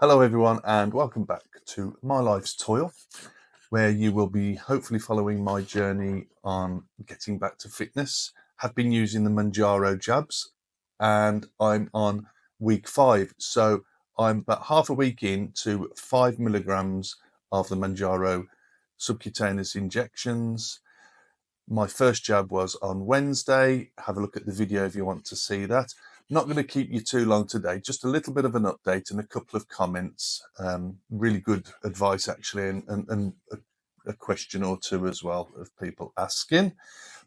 Hello everyone and welcome back to My Life's Toil, where you will be hopefully following my journey on getting back to fitness. Have been using the Mounjaro jabs and I'm on week 5. So I'm about half a week into 5 milligrams of the Mounjaro subcutaneous injections. My first jab was on Wednesday. Have a look at the video if you want to see that. Not going to keep you too long today, just a little bit of an update and a couple of comments. Really good advice, actually, and a question or two as well of people asking.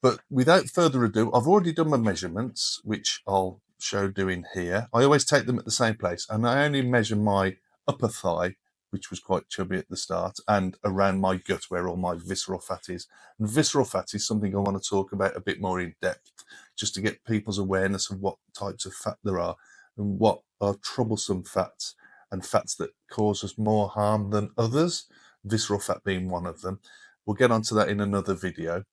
But without further ado, I've already done my measurements, which I'll show doing here. I always take them at the same place, and I only measure my upper thigh, which was quite chubby at the start, and around my gut where all my visceral fat is. And visceral fat is something I want to talk about a bit more in depth, just to get people's awareness of what types of fat there are and what are troublesome fats and fats that cause us more harm than others, visceral fat being one of them. We'll get onto that in another video.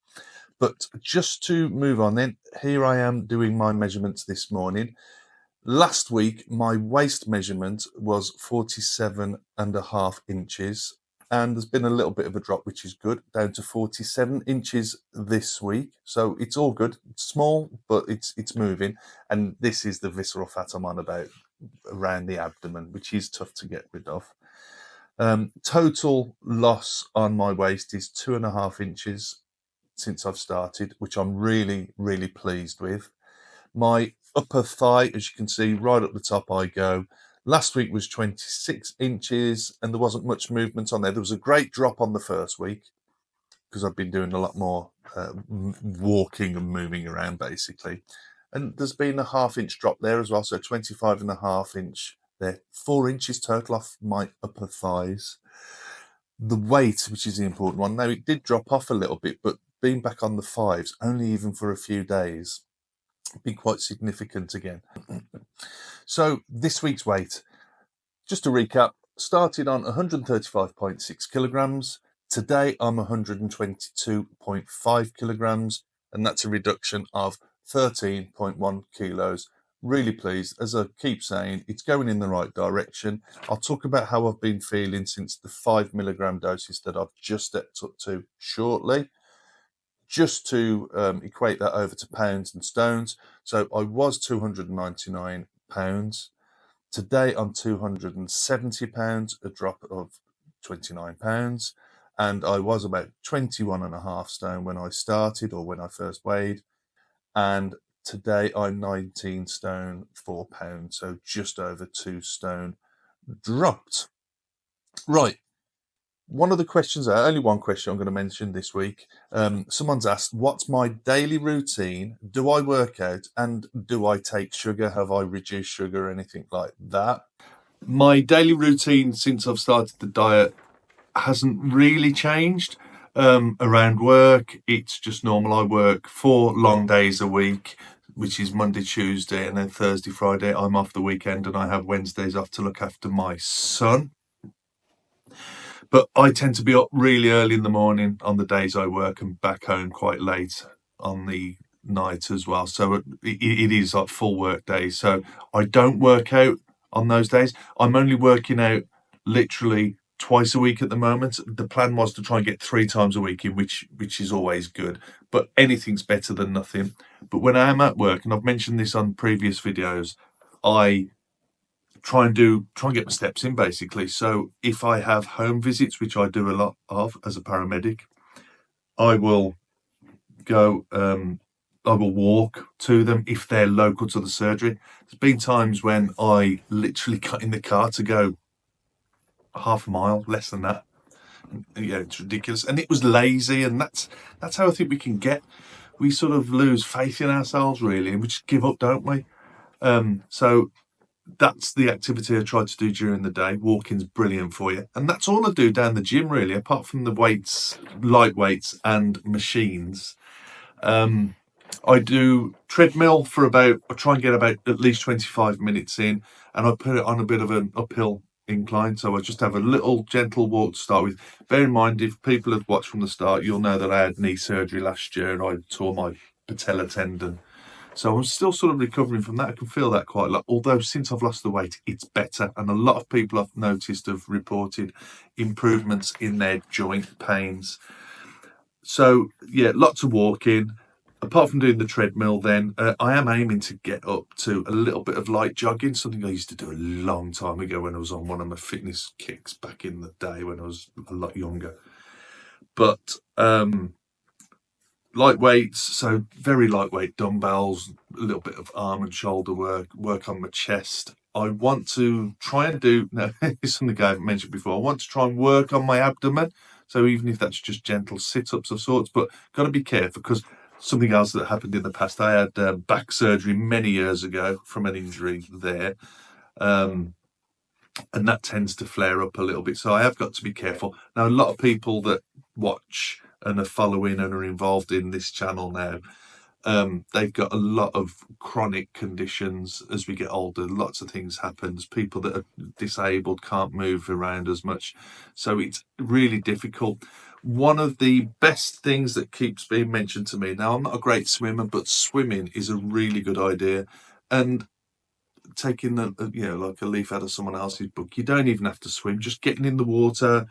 But just to move on then, here I am doing my measurements this morning. Last week, my waist measurement was 47.5 inches, and there's been a little bit of a drop, which is good, down to 47 inches this week. So it's all good. It's small, but it's moving. And this is the visceral fat I'm on about around the abdomen, which is tough to get rid of. Total loss on my waist is 2.5 inches since I've started, which I'm really, really pleased with. My upper thigh, as you can see, right up the top I go. Last week was 26 inches and there wasn't much movement on there. There was a great drop on the first week because I've been doing a lot more walking and moving around basically. And there's been a 1/2 inch drop there as well. So 25.5 inch there, 4 inches total off my upper thighs. The weight, which is the important one. Now it did drop off a little bit, but being back on the 5s, only even for a few days, be quite significant again. So this week's weight, just to recap, started on 135.6 kilograms. Today I'm 122.5 kilograms, and that's a reduction of 13.1 kilos. Really pleased. As I keep saying, it's going in the right direction. I'll talk about how I've been feeling since the 5 milligram doses that I've just stepped up to shortly. Just to equate that over to pounds and stones. So I was 299 pounds. Today I'm 270 pounds, a drop of 29 pounds. And I was about 21.5 stone when I started, or when I first weighed. And today I'm 19 stone 4 pounds, so just over 2 stone dropped. Right. One of the questions, only one question I'm going to mention this week. Someone's asked, what's my daily routine? Do I work out? And do I take sugar? Have I reduced sugar or anything like that? My daily routine since I've started the diet hasn't really changed. Around work, it's just normal. I work 4 long days a week, which is Monday, Tuesday, and then Thursday, Friday. I'm off the weekend and I have Wednesdays off to look after my son. But I tend to be up really early in the morning on the days I work and back home quite late on the night as well. So it is like full work days. So I don't work out on those days. I'm only working out literally twice a week at the moment. The plan was to try and get 3 times a week in, which is always good. But anything's better than nothing. But when I am at work, and I've mentioned this on previous videos, I try and get my steps in basically. So if I have home visits, which I do a lot of as a paramedic, I will go, I will walk to them if they're local to the surgery. There's been times when I literally got in the car to go half a mile, less than that. Yeah, it's ridiculous. And it was lazy, and that's how I think we can get. We sort of lose faith in ourselves really, and we just give up, don't we? So that's the activity I try to do during the day. Walking's brilliant for you. And that's all I do down the gym, really, apart from the weights, light weights and machines. I do treadmill for I try and get about at least 25 minutes in, and I put it on a bit of an uphill incline. So I just have a little gentle walk to start with. Bear in mind, if people have watched from the start, you'll know that I had knee surgery last year and I tore my patella tendon. So I'm still sort of recovering from that. I can feel that quite a lot. Although since I've lost the weight, it's better. And a lot of people I've noticed have reported improvements in their joint pains. So yeah, lots of walking. Apart from doing the treadmill, then I am aiming to get up to a little bit of light jogging, something I used to do a long time ago when I was on one of my fitness kicks back in the day when I was a lot younger. But light weights, so very lightweight dumbbells, a little bit of arm and shoulder work on my chest. I want to try and do, no, it's something I haven't mentioned before. I want to try and work on my abdomen. So even if that's just gentle sit-ups of sorts, but got to be careful because something else that happened in the past. I had back surgery many years ago from an injury there. And that tends to flare up a little bit. So I have got to be careful. Now, a lot of people that watch and are following and are involved in this channel now, they've got a lot of chronic conditions as we get older. Lots of things happen. People that are disabled can't move around as much. So it's really difficult. One of the best things that keeps being mentioned to me, now I'm not a great swimmer, but swimming is a really good idea. And taking like a leaf out of someone else's book, you don't even have to swim, just getting in the water,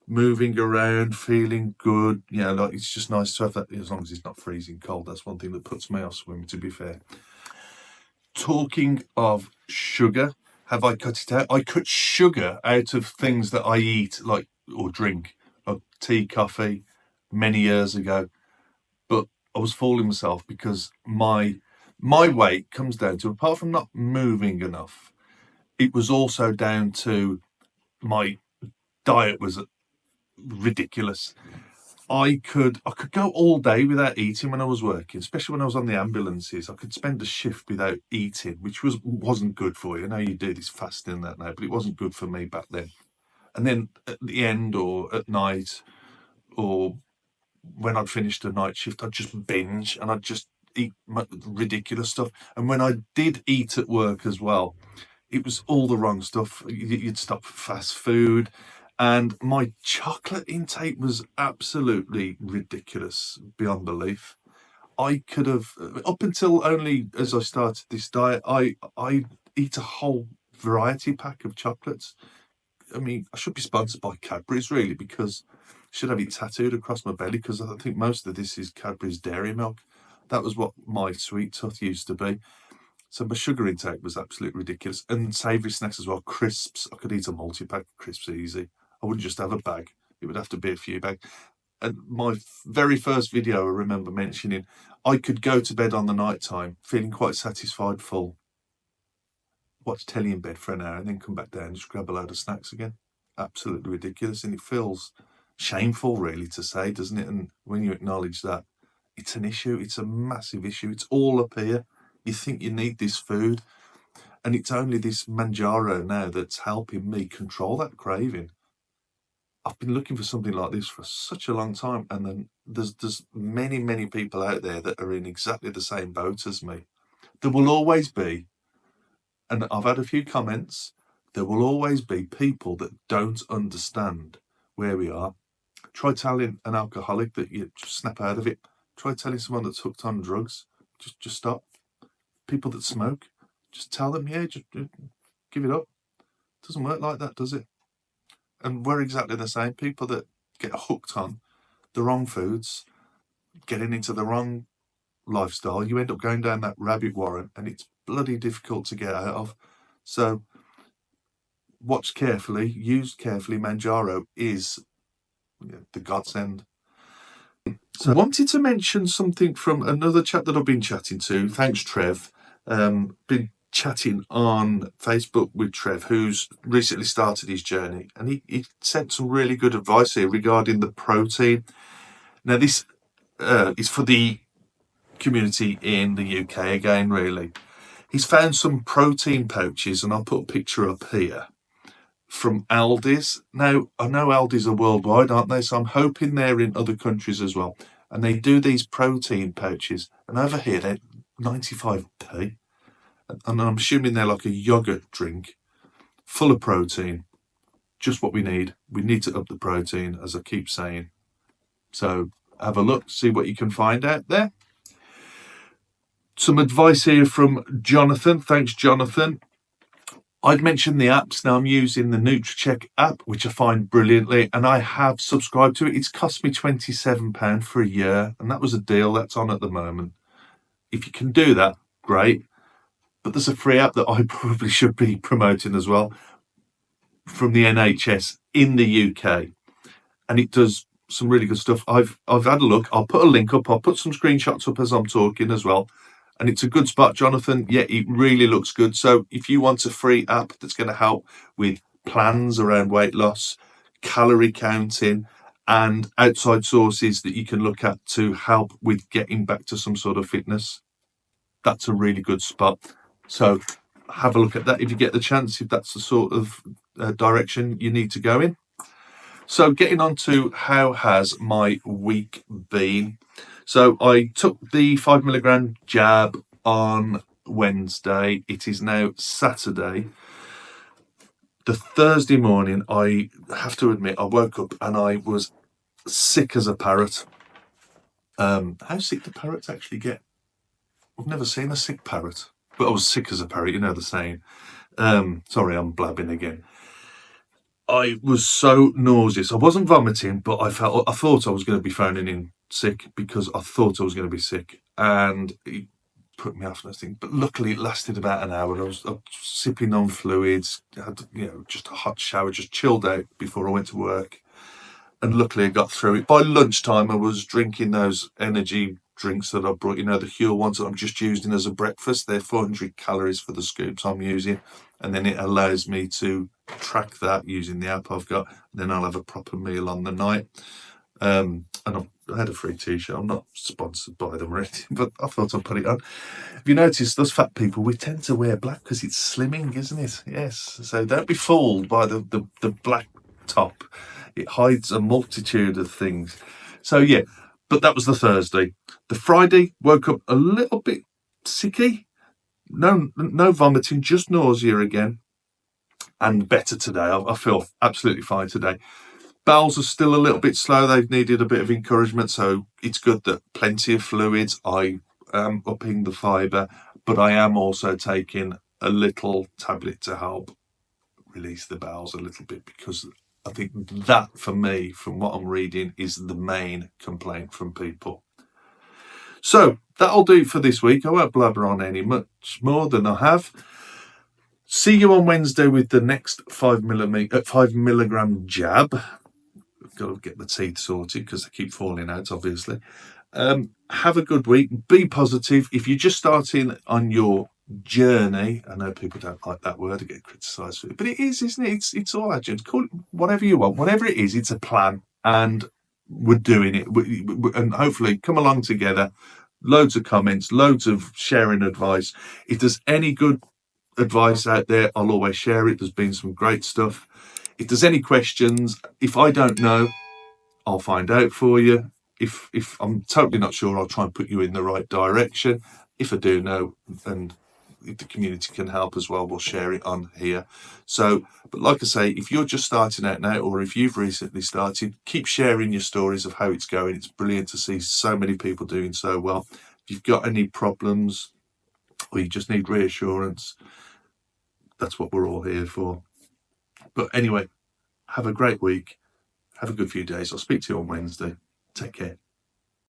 moving around, feeling good. Like it's just nice to have that, as long as it's not freezing cold. That's one thing that puts me off swimming, to be fair. Talking of sugar, have I cut it out? I cut sugar out of things that I eat, like, or drink, like tea, coffee, many years ago. But I was fooling myself because my weight comes down to, apart from not moving enough, it was also down to my diet was ridiculous. I could go all day without eating when I was working, especially when I was on the ambulances. I could spend a shift without eating, which wasn't good for you. I know you do this fasting and that now, but it wasn't good for me back then. And then at the end or at night or when I'd finished a night shift, I'd just binge and I'd just eat ridiculous stuff. And when I did eat at work as well, it was all the wrong stuff. You'd stop fast food. And my chocolate intake was absolutely ridiculous beyond belief. I could have, up until only as I started this diet, I eat a whole variety pack of chocolates. I mean, I should be sponsored by Cadbury's really, because I should have it tattooed across my belly, because I think most of this is Cadbury's dairy milk. That was what my sweet tooth used to be. So my sugar intake was absolutely ridiculous. And savoury snacks as well. Crisps. I could eat a multi-pack of crisps easy. I wouldn't just have a bag. It would have to be a few bags. And my very first video, I remember mentioning, I could go to bed on the night time feeling quite satisfied, full, watch telly in bed for an hour, and then come back down and just grab a load of snacks again. Absolutely ridiculous. And it feels shameful, really, to say, doesn't it? And when you acknowledge that, it's an issue. It's a massive issue. It's all up here. You think you need this food, and it's only this Mounjaro now that's helping me control that craving. I've been looking for something like this for such a long time, and then there's many people out there that are in exactly the same boat as me. There will always be, and I've had a few comments, there will always be people that don't understand where we are. Try telling an alcoholic that you just snap out of it. Try telling someone that's hooked on drugs, just stop. People that smoke, just tell them, yeah, just give it up. It doesn't work like that, does it? And we're exactly the same. People that get hooked on the wrong foods, getting into the wrong lifestyle, you end up going down that rabbit warren, and it's bloody difficult to get out of. So watch carefully, use carefully. Mounjaro is the godsend. So I wanted to mention something from another chap that I've been chatting to. Thanks, Trev. Been chatting on Facebook with Trev, who's recently started his journey, and he sent some really good advice here regarding the protein. Now, this is for the community in the UK again, really. He's found some protein pouches, and I'll put a picture up here, from Aldi's. Now, I know Aldi's are worldwide, aren't they? So I'm hoping they're in other countries as well. And they do these protein pouches, and over here they're 95p. And I'm assuming they're like a yogurt drink, full of protein. Just what we need. We need to up the protein, as I keep saying. So have a look, see what you can find out there. Some advice here from Jonathan. Thanks, Jonathan. I'd mentioned the apps. Now I'm using the NutriCheck app, which I find brilliantly, and I have subscribed to it. It's cost me £27 for a year, and that was a deal that's on at the moment. If you can do that, great. But there's a free app that I probably should be promoting as well from the NHS in the UK, and it does some really good stuff. I've had a look. I'll put a link up. I'll put some screenshots up as I'm talking as well. And it's a good spot, Jonathan. Yeah, it really looks good. So if you want a free app that's going to help with plans around weight loss, calorie counting, and outside sources that you can look at to help with getting back to some sort of fitness, that's a really good spot. So have a look at that if you get the chance, if that's the sort of direction you need to go in. So getting on to how has my week been? So I took the 5 milligram jab on Wednesday. It is now Saturday. The Thursday morning, I have to admit, I woke up and I was sick as a parrot. How sick do parrots actually get? I've never seen a sick parrot, but I was sick as a parrot, you know the saying. Sorry, I'm blabbing again. I was so nauseous. I wasn't vomiting, but I thought I was going to be phoning in sick because I thought I was going to be sick, and it put me off nothing. But luckily, it lasted about an hour. I was sipping on fluids, had just a hot shower, just chilled out before I went to work, and luckily I got through it. By lunchtime, I was drinking those energy drinks that I brought, the Huel ones that I'm just using as a breakfast. They're 400 calories for the scoops I'm using, and then it allows me to track that using the app I've got. And then I'll have a proper meal on the night. And I had a free t-shirt. I'm not sponsored by them or anything, but I thought I'd put it on. Have you noticed those fat people, we tend to wear black because it's slimming, isn't it? Yes. So don't be fooled by the black top. It hides a multitude of things. So yeah, but that was the Thursday. The Friday, woke up a little bit sicky. No vomiting, just nausea again. And better today. I feel absolutely fine today. Bowels are still a little bit slow. They've needed a bit of encouragement. So it's good that plenty of fluids. I am upping the fibre, but I am also taking a little tablet to help release the bowels a little bit, because I think that, for me, from what I'm reading, is the main complaint from people. So that'll do for this week. I won't blabber on any much more than I have. See you on Wednesday with the next 5 milligram jab. I've got to get the teeth sorted because they keep falling out, obviously. Have a good week. Be positive. If you're just starting on your journey, I know people don't like that word, to get criticised for it, but it is, isn't it? It's all our journey. Call it whatever you want, whatever it is. It's a plan, and we're doing it. And hopefully, come along together. Loads of comments, loads of sharing advice. If there's any good advice out there, I'll always share it. There's been some great stuff. If there's any questions, if I don't know, I'll find out for you. If I'm totally not sure, I'll try and put you in the right direction. If I do know, and if the community can help as well, we'll share it on here. So, but like I say, if you're just starting out now, or if you've recently started, keep sharing your stories of how it's going. It's brilliant to see so many people doing so well. If you've got any problems or you just need reassurance, that's what we're all here for. But anyway, have a great week. Have a good few days. I'll speak to you on Wednesday. Take care.